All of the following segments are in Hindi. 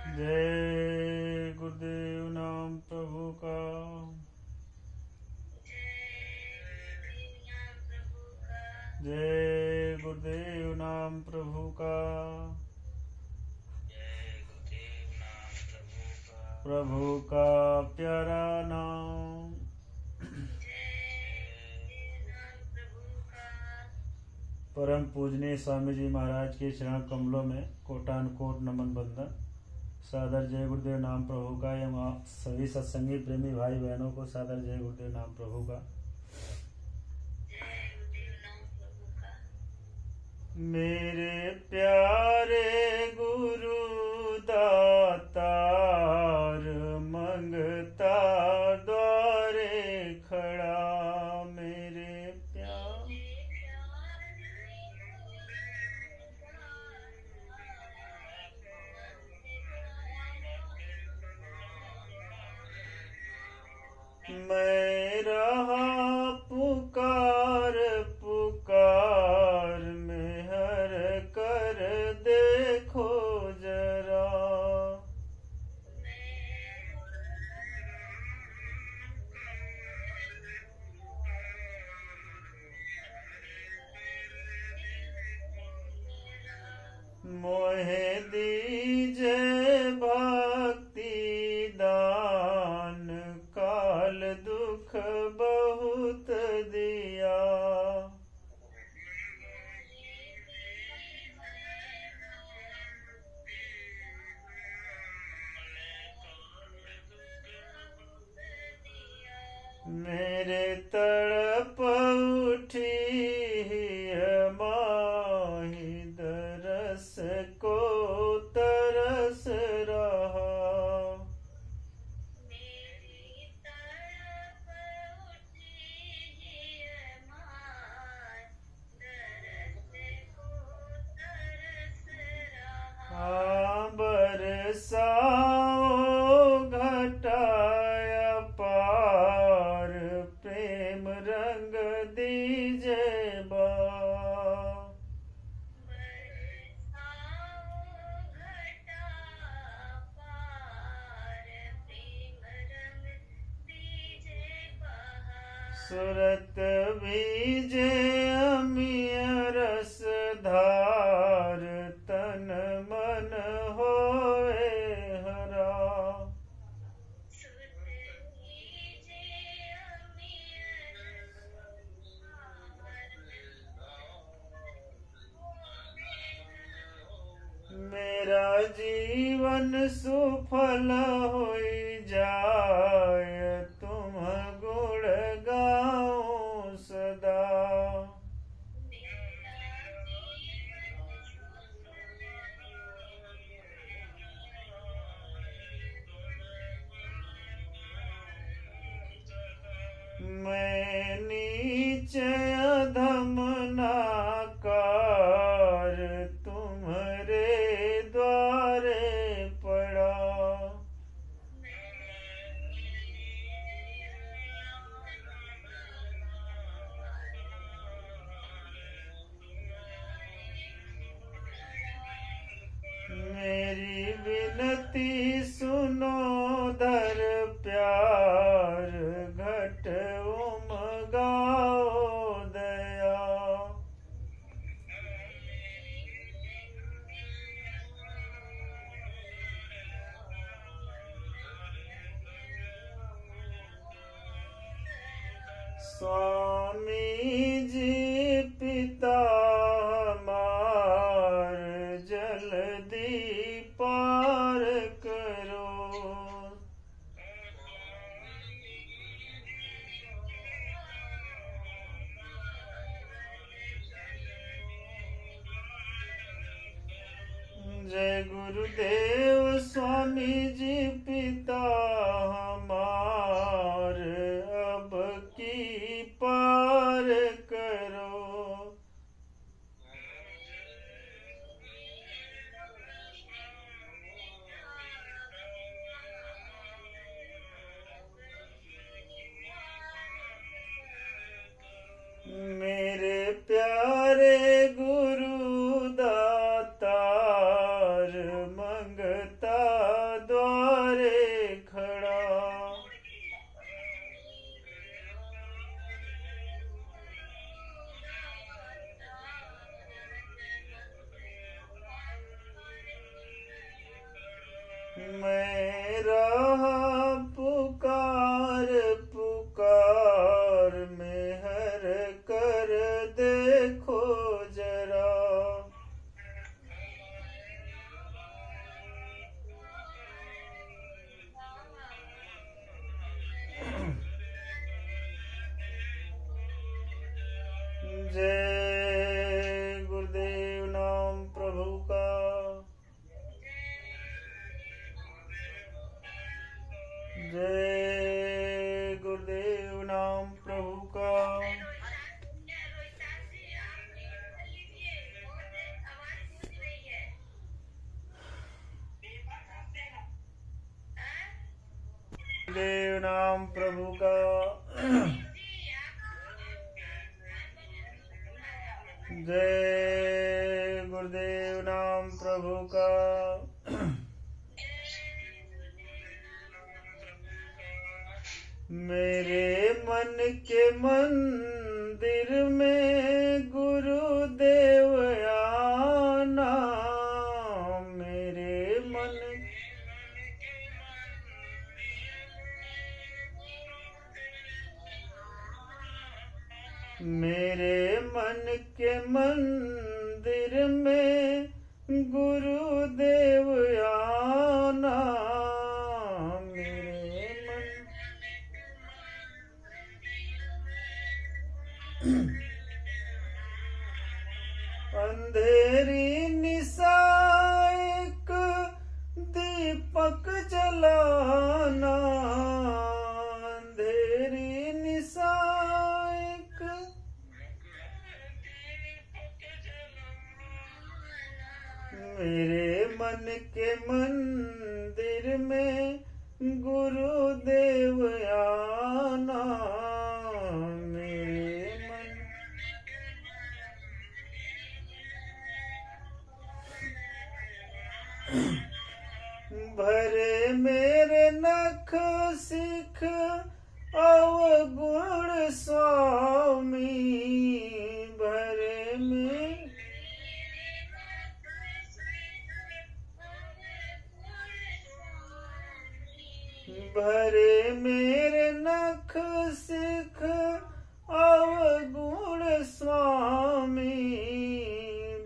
जय गुरुदेव नाम प्रभु का। जय गुरुदेव नाम प्रभु का। प्रभु का प्यारा नाम। परम पूजनीय स्वामी जी महाराज के चरण कमलों में कोटान कोट नमन बंदन। सादर जय गुरुदेव नाम प्रभु का। एवं सभी सत्संगी प्रेमी भाई बहनों को सादर जय गुरुदेव नाम प्रभु का। मेरे प्यारे गुरु दातार मंगता द्वारे खड़ा। मेरे प्यारे मैं रहा पुकार पुकार मेहर कर देखो जरा। मोहे दीजे भक्ति दान काल दुख बहुत दिया। मेरे तड़प उठी माही दरस को तरस रहा। बरसाओ घटाया पार प्रेम रंग दीजे बा। सुरत बीजे अमिय रस धार तन मन होए हरा। मेरा जीवन सुफल होई जाय तुम गुण गाओ सदा। मैं नीच अधम नाकार तुम्हारे द्वारे पड़ा। मेरी विनती सुनो धर प्यार घट उमगाओ दया। स्वामी जी पिता हमार जल्दी पार करो। जय गुरुदेव स्वामी जी पिता हमार अब की पार करो। मेरे प्यारे गुरु दातार मंगता मैं रहा पुकार पुकार मेहर कर देखो जरा। जय गुरुदेव नाम प्रभु का। जय गुरुदेव नाम प्रभु का। देव नाम प्रभु का। जय गुरुदेव नाम प्रभु का। मेरे मन के मंदिर में गुरुदेव आना। मेरे मन के मंदिर में गुरुदेव आना। अंधेरी निशा एक दीपक जलाना। अंधेरी निशा एक मेरे मन के मंदिर में गुरुदेव आना। भरे मेरे नख सिख अवगुण स्वामी। भरे मेरे नख सिख अवगुण स्वामी।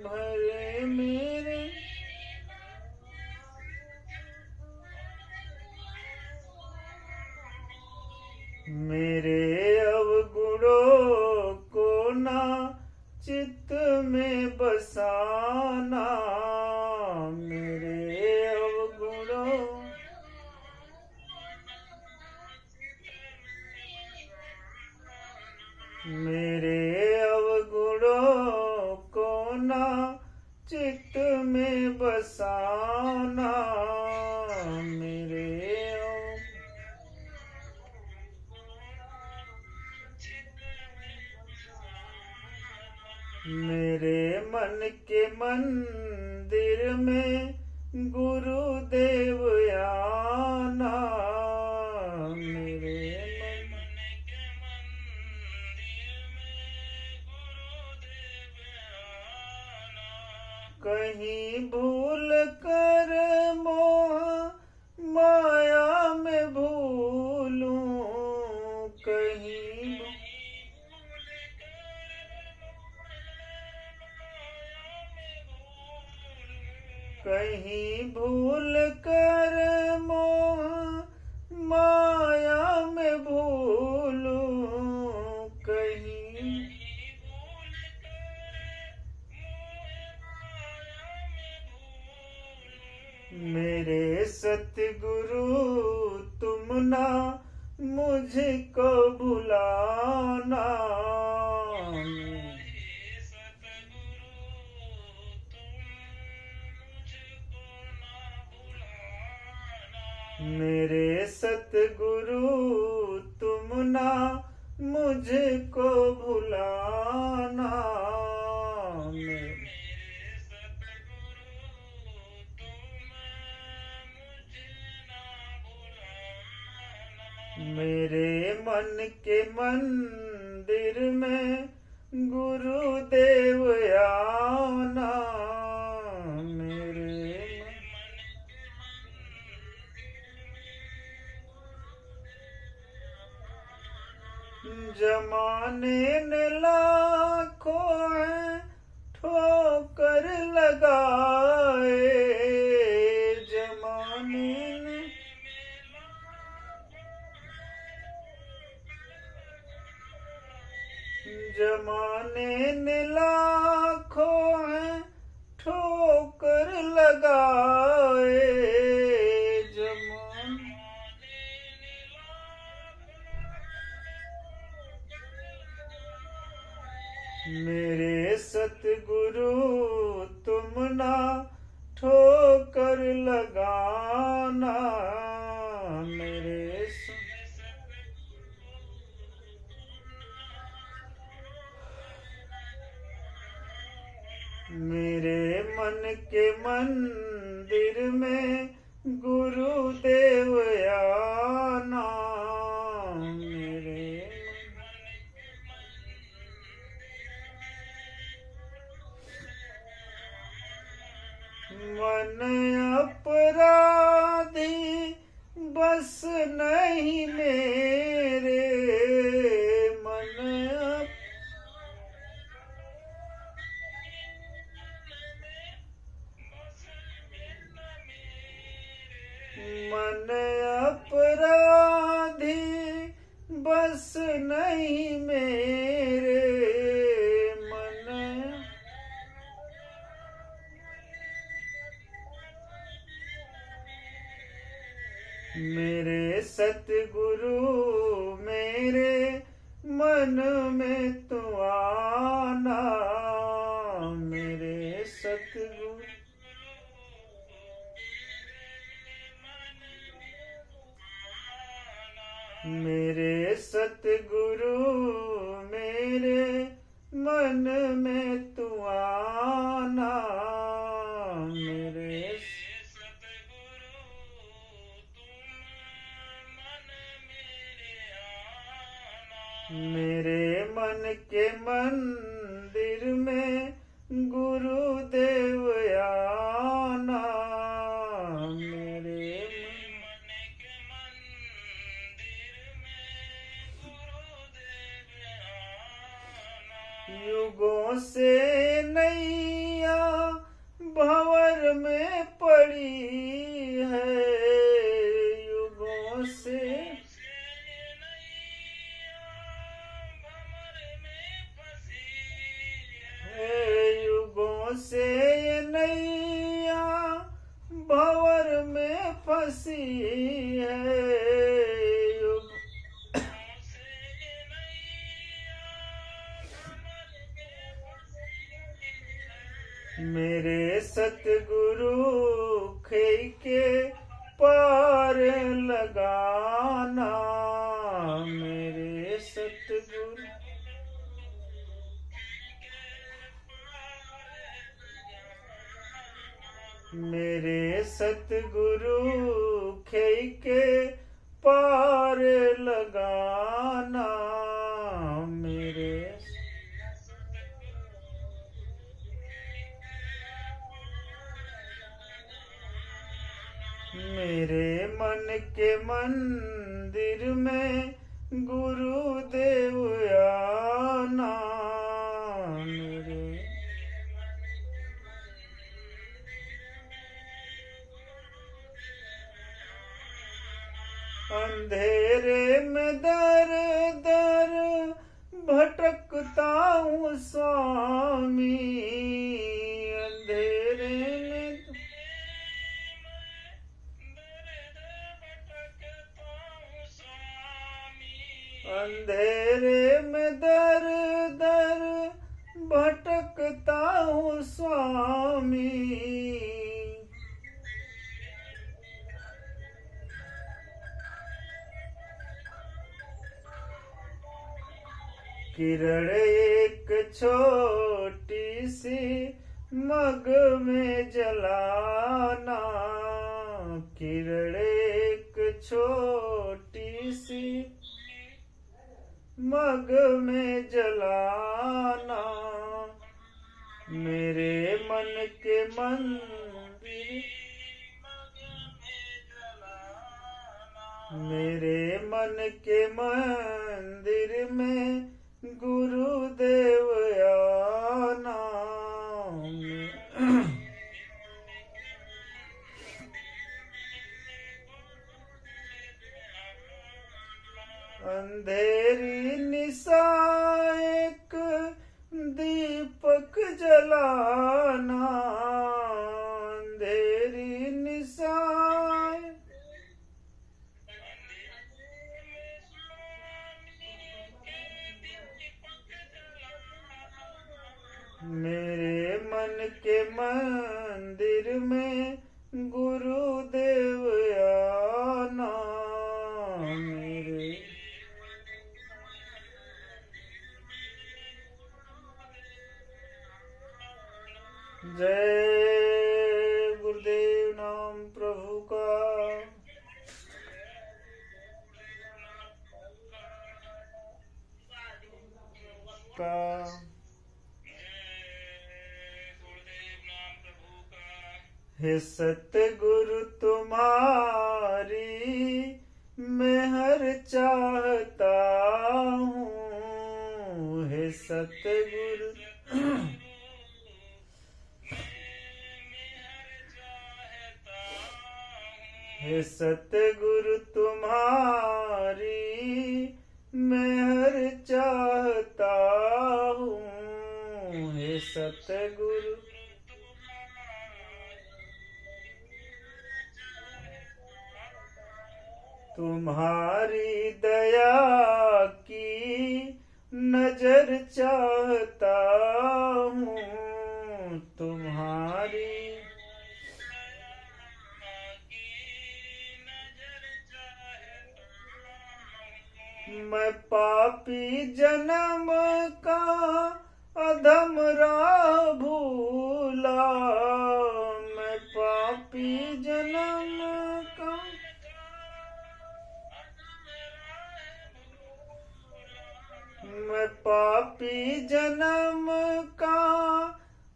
भरे मेरे अवगुणों को ना चित्त में बसाना। मेरे अवगुणों को ना चित्त में बसाना। मेरे मन के मंदिर में गुरुदेव आना। कहीं भूल कर मोह माया में भूलूं। कहीं भूल कर मोह माया में भूलूं। मेरे सतगुरु तुम ना मुझको भुलाना। मेरे सतगुरु तुम ना मुझको भुलाना। मेरे मन के मंदिर में गुरुदेव आना। जमाने ने लाखों है ठोकर लगाए, जमाने ने लाखों है ठोकर लगाए, मेरे सतगुरु तुम ना ठोकर लगाना, मेरे मन के मंदिर में गुरुदेव आना, मन अपराधी बस नहीं मेरे, मन अपराधी बस नहीं मेरे, मेरे सतगुरु मेरे मन में तू आना, मेरे सतगुरु मेरे सतगुरु मेरे मन में तू आना, मेरे मन के मंदिर में गुरुदेव आना, युगों से नैया भंवर में पड़ी है, युगों से नैया भंवर में फंसी है, मेरे सतगुरु खे के पार लगाना, मेरे सतगुरु खे के पार लगाना, मेरे मन के मंदिर में गुरुदेव आना, अंधेरे में दर दर भटकता हूँ स्वामी, अंधेरे में दर दर भटकता हूँ स्वामी, किरण एक छोटी सी मग में जलाना, किरण एक छोटी सी मग में जलाना, मेरे मन के मंदिर मेरे मन के मंदिर में गुरुदेव आना। अंधेरी निशा एक दीपक जलाना, अंधेरी निशा मेरे मन के मंदिर में गुरुदेव आना। मेरे जय गुरुदेव नाम प्रभु का। हे सतगुरु तुम्हारी मैं हर चाहता हूँ। हे सतगुरु हे सतगुरु तुम्हारी मैं हर चाहता हूँ। हे सतगुरु तुम्हारी दया की नजर चाहता हूँ। तुम्हारी मैं पापी जन्म का अधम राह भूला। मैं पापी जन्म का मैं पापी जन्म का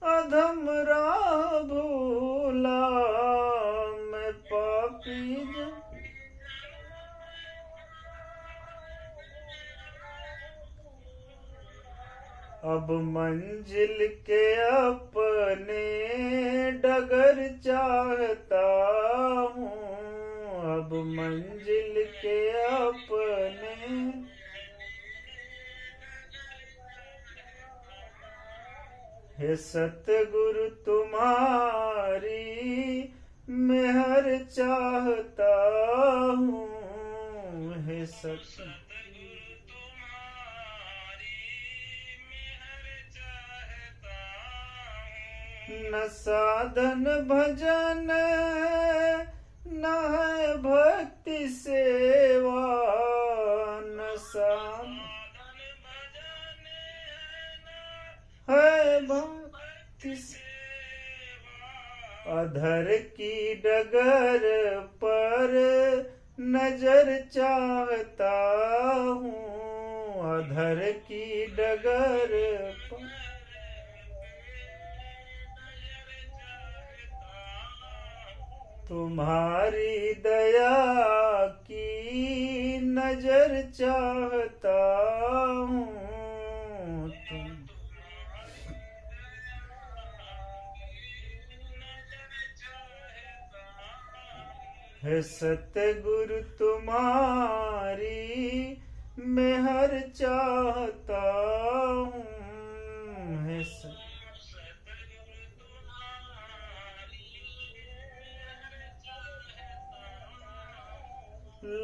अधम राह भूला। मैं पापी अब मंजिल के अपने डगर चाहता हूँ। अब मंजिल के अपने हे सतगुरु तुम्हारी मैं हर चाहता हूँ। हे सत न साधन भजन न है भक्ति सेवा। न साधन है भक्ति अधर की डगर पर नजर चाहता हूँ। अधर की डगर पर तुम्हारी दया की नजर चाहता हूँ। हे सतगुरु तुम्हारी मैं हर चाहता हूँ। हे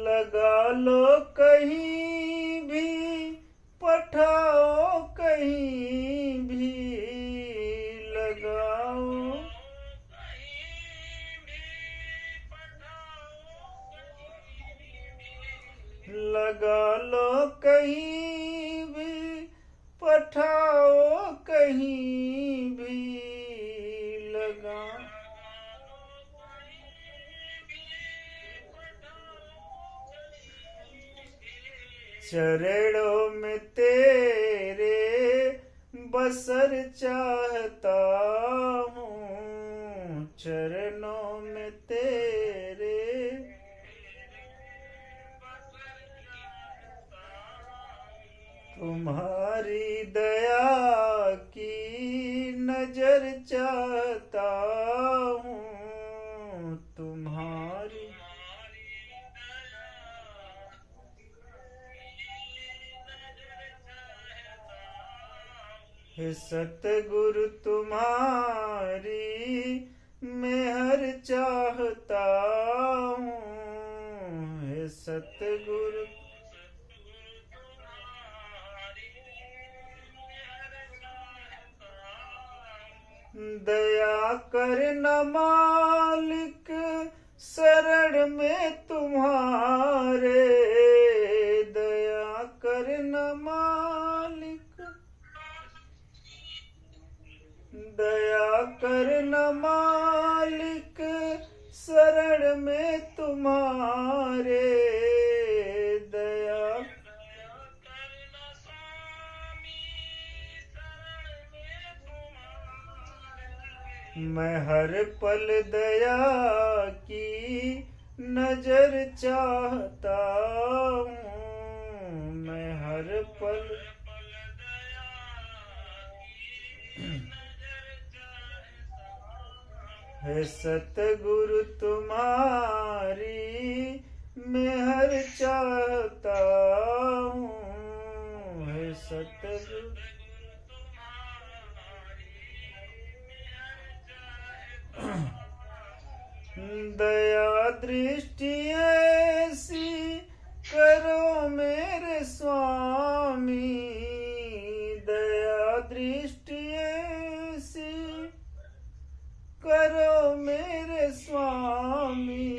लगा लो कहीं भी पठाओ कहीं भी लगाओ। लगा लो कहीं भी पठाओ कहीं भी लगा। चरणों में तेरे बसर चाहता हूँ। चरणों में तेरे हे सतगुरु तुम्हारी मेहर चाहता हूँ। हे सतगुरु दया करना मालिक शरण में तुम्हारे। दया करना मालिक, दया करना मालिक शरण में तुम्हारे। दया मैं हर पल दया की नजर चाहता हूँ। मैं हर पल हे सतगुरु तुम्हारी मेहर चाहता हूँ। हे सतगुरु दया दृष्टि ऐसी करो मेरे स्वामी। दया दृष्टि ऐसी करो मेरे स्वामी।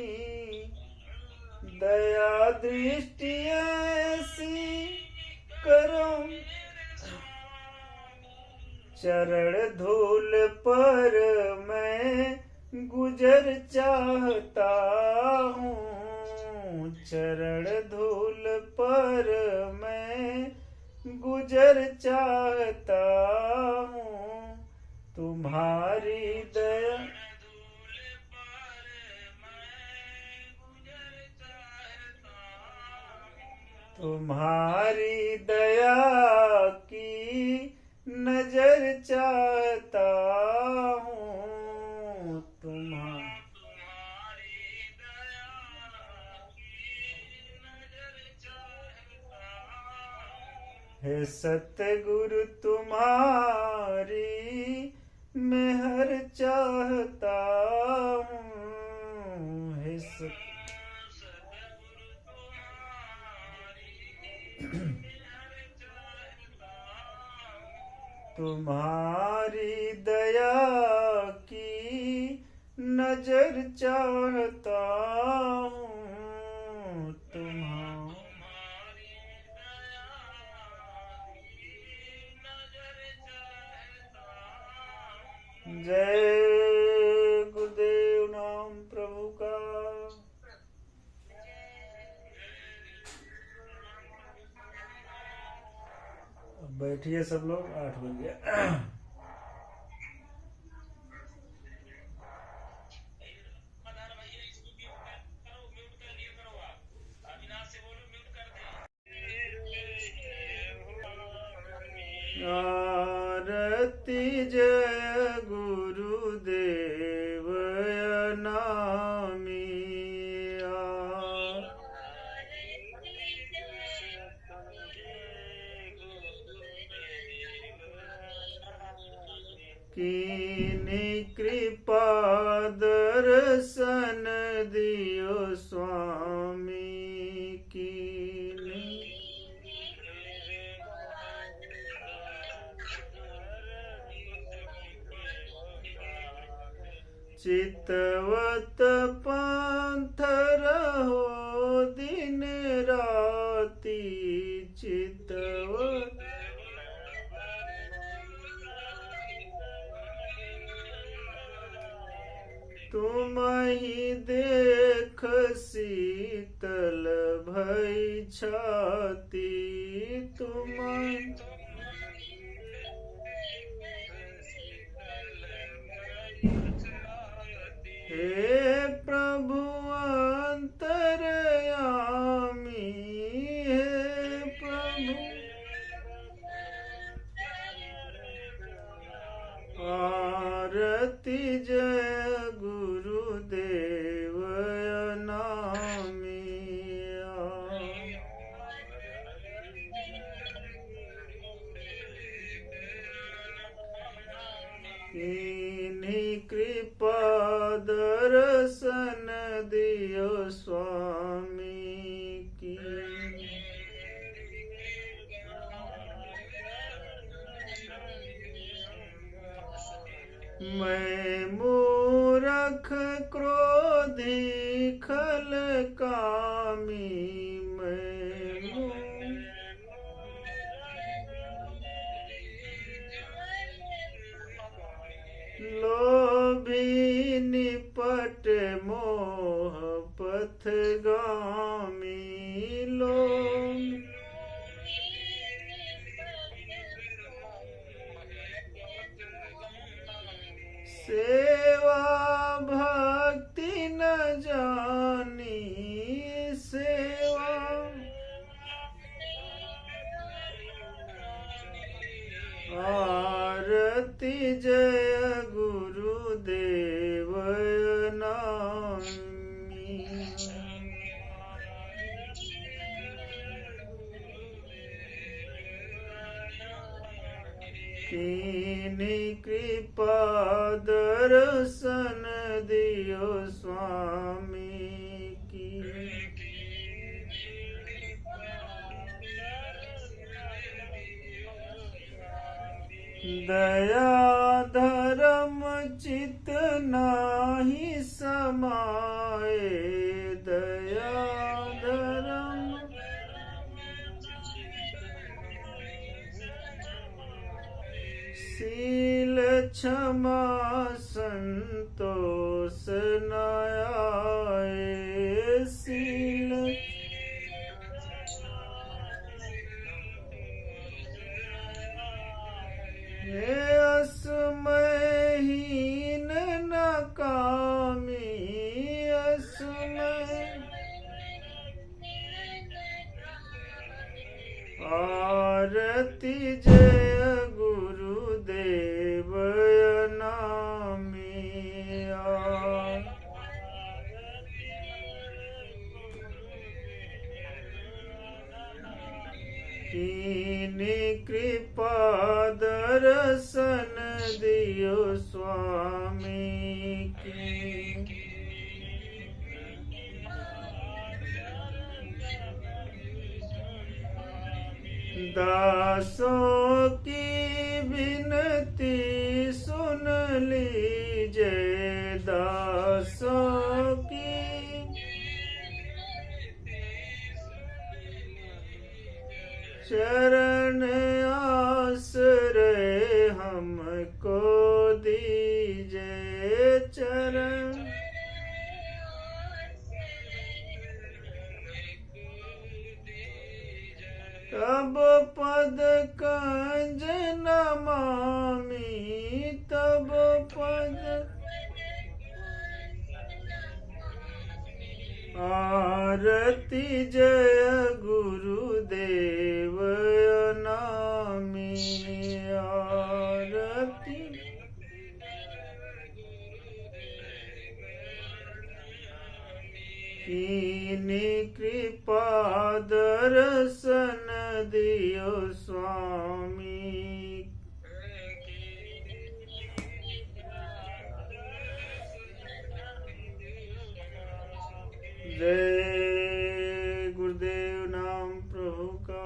दया दृष्टि ऐसी करो, चरण धूल पर मैं गुजर चाहता हूँ। चरण धूल पर मैं गुजर चाहता हूँ। तुम्हारी दया तुम्हारी दया की नजर चाहता हूँ। हे सतगुरु तुम्हारी मेहर चाहता हूँ। हे तुम्हारी दया की नजर चाहता हूँ। जय गुरुदेव नाम प्रभु का। अब बैठिए सब लोग, 8 बज गया। आरती जय गुरुदेव नामी। कीनी कृपा दर्शन दियो स्वामी। चितवत पंथ रहो दिन राती। चितवत तुम ही देख शीतल भई छाती। तुम हे प्रभु अंतर्यामी। हे प्रभु आरती जय गुरुदेव नामी। मैं मूरख क्रोधी खल कामी, लोभी निपट मोह पथगामी, सेवा भक्ति न जानी, सेवा आरती जय गुरुदेव नामी। कीनी कृपा दर्शन दियो स्वामी की, दया धर्म चित नाही समाए, दया धर्म शील क्षमा संतोष न आए, शील असमहीन न कामी, असमय आरती जय गुरुदेव नामी। कीनी कृपा दर्शन दियो स्वामी की, दासों की विनती सुन लीजिए, दासों की चरण आश्रय हमको दीजिए, चरण तब पद कंज नमामि, तब पद आरती जय गुरुदेव नामी, आरती कीनी कृपा दर्शन दियो स्वामी। जय गुरुदेव नाम प्रभु का।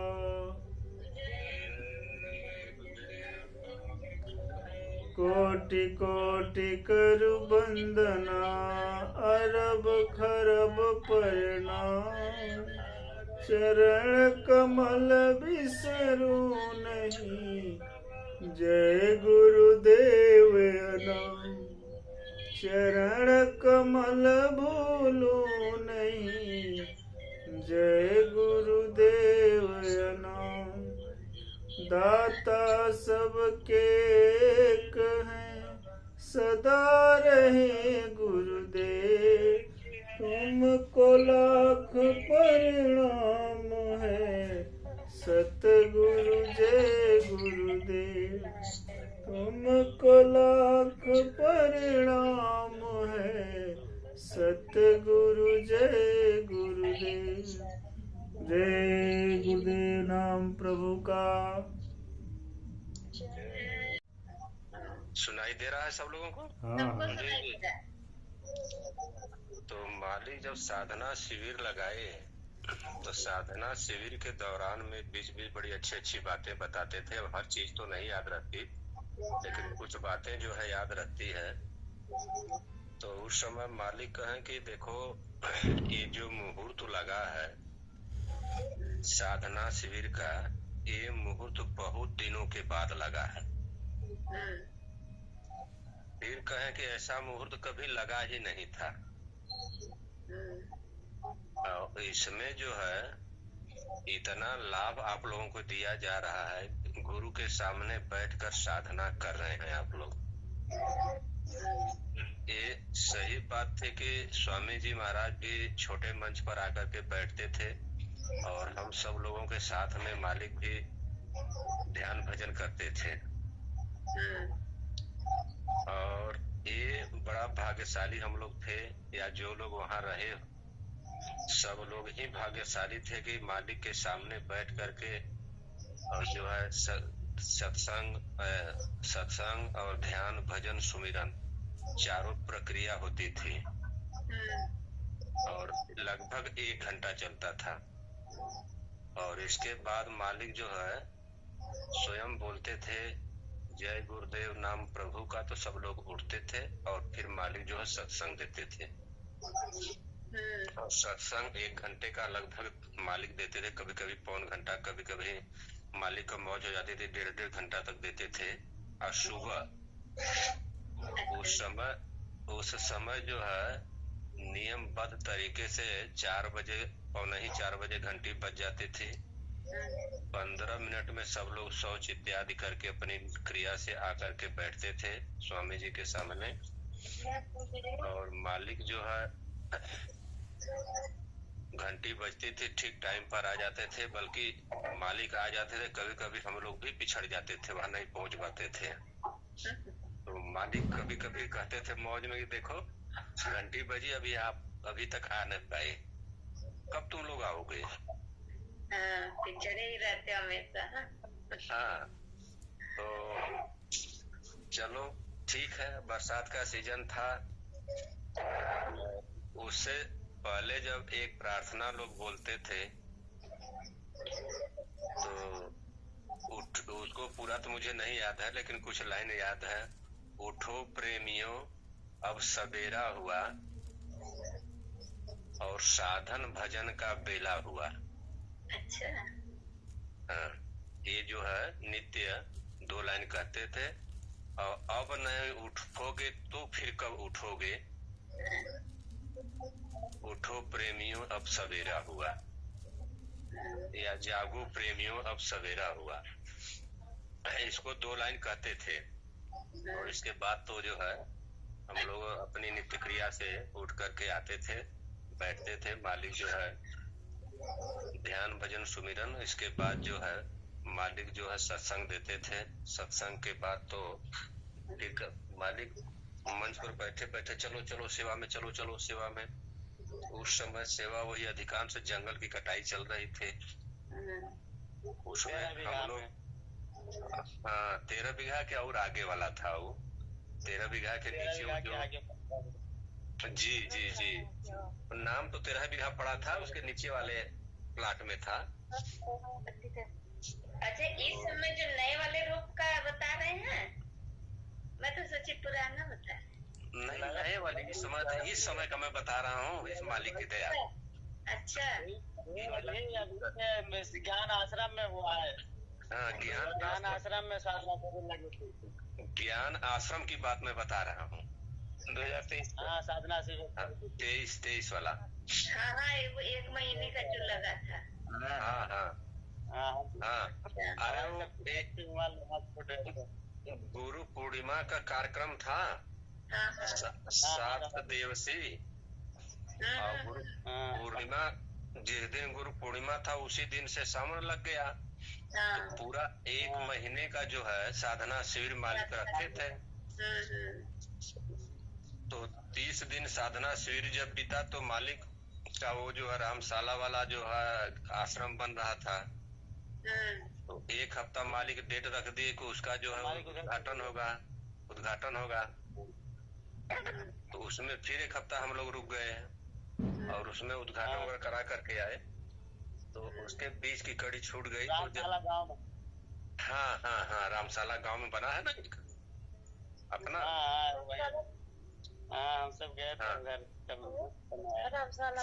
कोटि कोटि करु वंदना, अरब खरब प्रणाम, चरण कमल बिसरू नहीं, जय गुरुदेव नाम, चरण कमल भूलू नहीं, जय गुरुदेव नाम। दाता सबके एक हैं, सदा रहे गुरुदेव, तुमको लाख प्रणाम है, सतगुरु जय गुरुदेव, तुमको लाख प्रणाम है, सतगुरु जय गुरुदेव। जय गुरुदेव नाम प्रभु का। सुनाई दे रहा है सब लोगों को? हाँ। तो माली जब साधना शिविर लगाए तो साधना शिविर के दौरान में बीच बीच बड़ी अच्छी अच्छी बातें बताते थे। अब हर चीज तो नहीं याद रहती, लेकिन कुछ बातें जो है याद रहती है। तो उस समय मालिक कहें कि देखो ये जो मुहूर्त लगा है साधना शिविर का, ये मुहूर्त बहुत दिनों के बाद लगा है। फिर कहें कि ऐसा मुहूर्त कभी लगा ही नहीं था। और इसमें जो है इतना लाभ आप लोगों को दिया जा रहा है, गुरु के सामने बैठकर साधना कर रहे हैं आप लोग। ये सही बात थी कि स्वामी जी महाराज भी छोटे मंच पर आकर के बैठते थे और हम सब लोगों के साथ में मालिक भी ध्यान भजन करते थे। और ये बड़ा भाग्यशाली हम लोग थे, या जो लोग वहाँ रहे सब लोग ही भाग्यशाली थे कि मालिक के सामने बैठ करके और जो है सत्संग और ध्यान भजन सुमिरन चारों प्रक्रिया होती थी और लगभग 1 घंटा चलता था। और इसके बाद मालिक जो है स्वयं बोलते थे जय गुरुदेव नाम प्रभु का, तो सब लोग उठते थे और फिर मालिक जो है सत्संग देते थे। और सत्संग 1 घंटे का लगभग मालिक देते थे, कभी कभी पौन घंटा, कभी कभी मालिक का मौज हो जाती थी 1.5 घंटा तक देते थे। और सुबह उस समय जो है नियमबद्ध तरीके से 4 बजे, पौने ही 4 बजे घंटी बज जाती थी। 15 मिनट में सब लोग शौच इत्यादि करके अपनी क्रिया से आकर के बैठते थे स्वामी जी के सामने। और मालिक जो है घंटी बजती थी ठीक टाइम पर आ जाते थे, बल्कि मालिक आ जाते थे, कभी कभी हम लोग भी पिछड़ जाते थे, वहां नहीं पहुंच पाते थे। तो मालिक कभी कभी कहते थे मौज में कि देखो घंटी बजी, अभी आप अभी तक आ नहीं पाए, कब तुम लोग आओगे? पिछड़े ही रहते हमेशा। हाँ, तो चलो ठीक है। बरसात का सीजन था, उससे पहले जब एक प्रार्थना लोग बोलते थे तो उसको पूरा तो मुझे नहीं याद है, लेकिन कुछ लाइन याद है। उठो प्रेमियों अब सवेरा हुआ और साधन भजन का बेला हुआ। अच्छा। हाँ, ये जो है नित्य 2 लाइन कहते थे। और अब नहीं उठोगे तो फिर कब उठोगे, उठो प्रेमियों अब सवेरा हुआ, या जागो प्रेमियों अब सवेरा हुआ। इसको 2 लाइन कहते थे। और इसके बाद तो जो है हम लोग अपनी नित्य क्रिया से उठ करके आते थे, बैठते थे, मालिक जो है ध्यान भजन सुमिरन, इसके बाद जो है मालिक जो है सत्संग देते थे। सत्संग के बाद तो फिर मालिक मंच पर बैठे बैठे चलो चलो सेवा में, चलो चलो सेवा में। उस समय सेवा वही अधिकांश जंगल की कटाई चल रही थी। उसमें हम लोग 13 बीघा के और आगे वाला था वो, 13 बीघा के नीचे वो जो जी जी जी नाम तो 13 बीघा पड़ा था, उसके नीचे वाले प्लाट में था। अच्छा, इस समय जो नए वाले रूप का बता रहे हैं, मैं तो सोची पुराना बता रहे। नहीं, नए वाले इस समय का मैं बता रहा हूँ, इस मालिक की दया। अच्छा, ज्ञान आश्रम में हुआ है। हाँ, ज्ञान आश्रम में साधना लगी थी। ज्ञान आश्रम की बात मैं बता रहा हूँ, 2023। हाँ, साधना से 23 वाला। हाँ हाँ, 1 महीने का जो लगा था। हाँ हाँ हाँ। अरे वो एक गुरु पूर्णिमा का कार्यक्रम था, 7 दिवसीय। और गुरु पूर्णिमा जिस दिन गुरु पूर्णिमा था उसी दिन से सावन लग गया। तो पूरा 1 महीने का जो है साधना शिविर मालिक रखे थे। तो 30 दिन साधना शिविर जब बीता तो मालिक का वो जो है रामशाला वाला जो है आश्रम बन रहा था, तो 1 हफ्ता मालिक डेट रख दिए कि उसका जो है उद्घाटन होगा। तो उसमें फिर 1 हफ्ता हम लोग रुक गए और उसमें उद्घाटन वगैरह करा करके आए। तो उसके बीच की कड़ी छूट गई। तो जब हाँ, रामशाला गांव में बना है ना, अपना। हाँ हम सब गए थे हाँ। उधर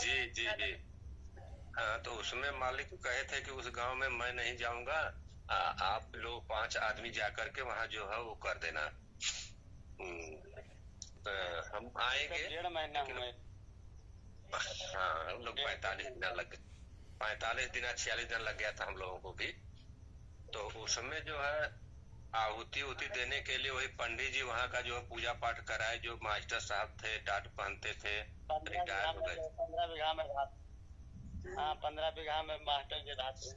जी जी जी। हाँ तो उसमें मालिक कहे थे कि उस गांव में मैं नहीं जाऊंगा, आप लोग 5 आदमी जाकर के वहाँ जो है वो कर देना। हम आएंगे। 1.5 महीना हुए। हाँ हम लोग 45 दिन लग गए, 45 दिन 46 दिन लग गया था हम लोगों को भी। तो उसमें जो है आहुति उहुति देने के लिए वही पंडित जी वहाँ का जो है पूजा पाठ कराए, जो मास्टर साहब थे, टाट पहनते थे, रिटायर हो गए। 15 बीघा में हाँ 15 बीघा में मास्टर जी रहते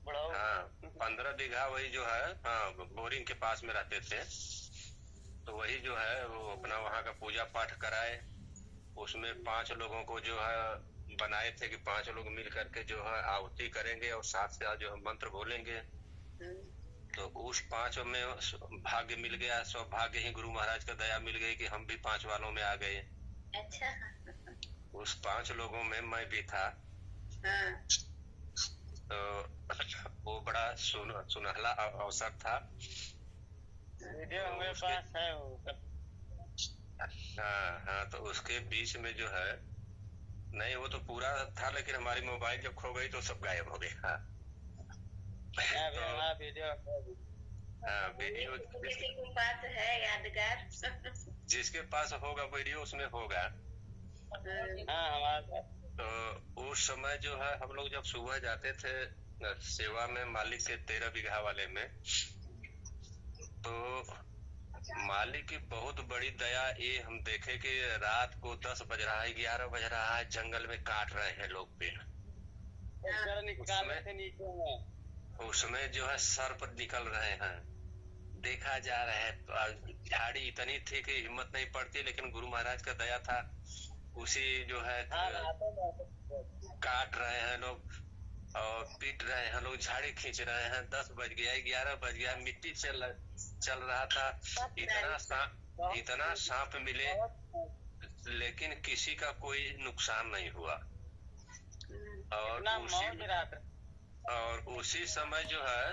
बुढ़ऊ। हाँ 15 बीघा वही जो है, हाँ बोरिंग के पास में रहते थे। तो वही जो है वो अपना वहाँ का पूजा पाठ कराए। उसमें 5 लोगों को जो है बनाए थे कि 5 लोग मिल करके जो है आहुति करेंगे और साथ साथ जो है मंत्र बोलेंगे। तो उस 5 में भाग्य मिल गया, सौभाग्य ही गुरु महाराज का दया मिल गई कि हम भी 5 वालों में आ गए। अच्छा। उस 5 लोगों में मैं भी था। तो वो बड़ा सुनहला अवसर था। वीडियो हमारे पास है वो सब। हाँ तो उसके बीच में जो है, नहीं वो तो पूरा था लेकिन हमारी मोबाइल जब खो गई तो सब गायब हो गया। वीडियो वीडियो किसी के पास है यादगार? जिसके पास होगा वीडियो उसमें होगा। हाँ हमारे। तो उस समय जो है हम लोग जब सुबह जाते थे सेवा में मालिक के 13 बीघा वाले में, तो मालिक की बहुत बड़ी दया ये हम देखे कि रात को 10 बज रहा है, 11 बज रहा है, जंगल में काट रहे हैं लोग पेड़। निकाले थे नीचे में। उसमें जो है सर्प निकल रहे हैं, देखा जा रहा है। झाड़ी इतनी थी कि हिम्मत नहीं पड़ती, लेकिन गुरु महाराज का दया था। उसी जो है काट रहे हैं लोग और पीट रहे हैं लोग, झाड़ी खींच रहे हैं। 10 बज गया, 11 बज गया, मिट्टी चल रहा था। इतना सांप मिले लेकिन किसी का कोई नुकसान नहीं हुआ। और उसी समय जो है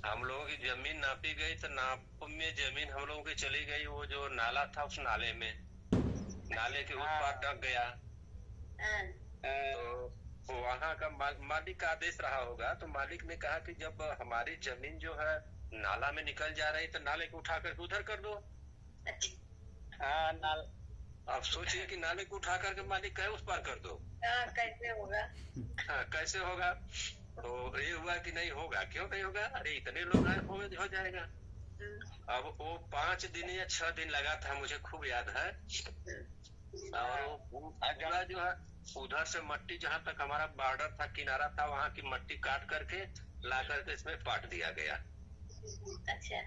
हम लोगों की जमीन नापी गई, तो नाप में जमीन हम लोगों की चली गई। वो जो नाला था उस नाले में, नाले के उस पार टक गया। तो वहाँ का मालिक का आदेश रहा होगा। तो मालिक ने कहा कि जब हमारी जमीन जो है नाला में निकल जा रही तो नाले को उठा करके उधर कर दो। अब सोचिए कि नाले को उठा करके मालिक कहे उस पार कर दो। कैसे होगा? हाँ कैसे होगा? तो ये हुआ कि नहीं होगा। क्यों नहीं होगा? अरे इतने लोग आए हो जाएगा। अब वो 5 दिन या 6 दिन लगा था, मुझे खूब याद है। और वो पूरा जो है उधर से मट्टी जहाँ तक हमारा बॉर्डर था, किनारा था, वहाँ की मट्टी काट करके ला करके इसमें पाट दिया गया। अच्छा।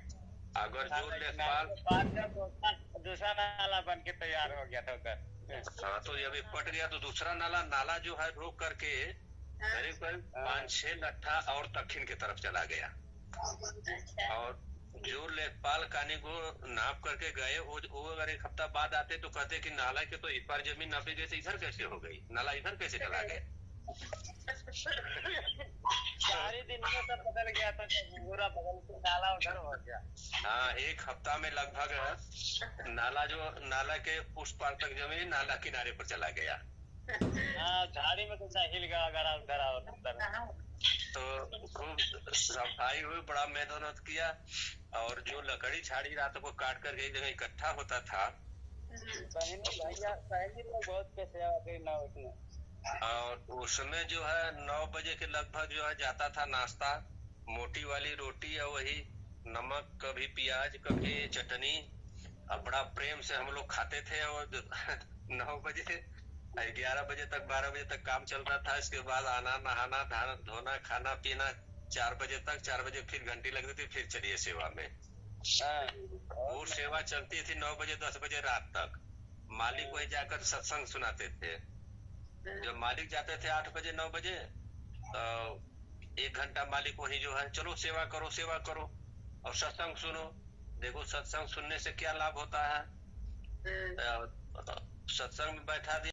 अगर जो लेखपाल दूसरा नाला बन के तैयार हो गया था उधर। हाँ तो जब ये पट गया तो दूसरा नाला जो है रोक करके करीब 5-6 लट्ठा और दक्षिण की तरफ चला गया। और जो लेखपाल कानी को नाप करके गए वो अगर 1 हफ्ता बाद आते तो कहते कि नाला के तो इस बार जमीन नापी गई, इधर कैसे हो गई, नाला इधर कैसे चला गया। 4 दिन में सब बदल गया था, पूरा बदल के नाला उधर हो गया। हाँ 1 हफ्ता में लगभग नाला के उस पार तक जमीन नाला किनारे पर चला गया। हाँ झाड़ी में तो हिल गया अगर उधर। तो खूब सफाई हुई, बड़ा मेहनत किया। और जो लकड़ी झाड़ी रात को काट कर एक जगह इकट्ठा होता था, बहुत पैसे। और उसमें जो है 9 बजे के लगभग जो है जाता था नाश्ता, मोटी वाली रोटी और वही नमक, कभी प्याज कभी चटनी। अब बड़ा प्रेम से हम लोग खाते थे। और 9 बजे 11 बजे तक 12 बजे तक काम चल रहा था। इसके बाद आना, नहाना, धोना, खाना पीना 4 बजे तक। 4 बजे फिर घंटी लगती थी, फिर चलिए सेवा में। वो सेवा चलती थी 9 बजे 10 बजे रात तक। मालिक वही जाकर सत्संग सुनाते थे। जब मालिक जाते थे 8 बजे 9 बजे, तो 1 घंटा मालिक वही जो है चलो सेवा करो और सत्संग सुनो। देखो सत्संग सुनने से क्या लाभ होता है। सत्संग में बैठा दिया।